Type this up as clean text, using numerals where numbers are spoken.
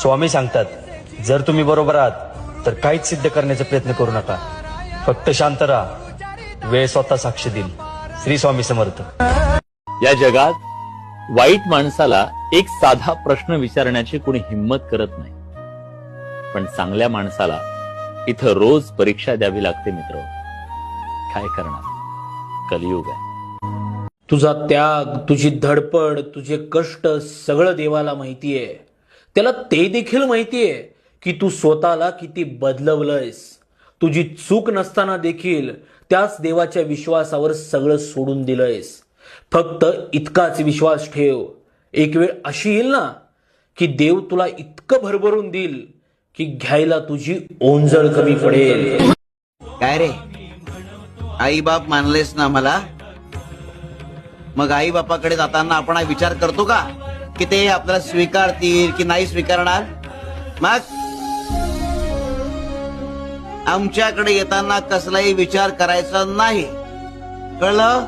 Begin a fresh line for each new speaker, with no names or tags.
स्वामी सांगतात जर तुम्ही बरोबर आहात तर काहीच सिद्ध करण्याचा प्रयत्न करू नका, फक्त शांत राहा, वेळ स्वतः साक्ष देईल. श्री स्वामी समर्थ.
या जगात वाईट माणसाला एक साधा प्रश्न विचारण्याची कुणी हिम्मत करत नाही, पण चांगल्या माणसाला इथं रोज परीक्षा द्यावी लागते मित्र. काय करणार, कलियुग आहे.
तुझा त्याग, तुझी धडपड, तुझे कष्ट सगळं देवाला माहितीये. त्याला ते देखील माहितीये की तू स्वतःला किती बदलवलंयस. तुझी चूक नसताना देखील त्याच देवाच्या विश्वासावर सगळं सोडून दिलंयस. फक्त इतकाच विश्वास ठेव, एक वेळ अशी येईल ना की देव तुला इतकं भरभरून देईल की घ्यायला तुझी ओंजळ कमी पडेल.
काय रे, आई बाप मानलेस ना मला? मग आई बापाकडे जाताना आपण हा विचार करतो का की ते आपल्याला स्वीकारतील की नाही स्वीकारणार? मग आमच्याकडे येताना कसलाही विचार करायचा नाही, कळलं?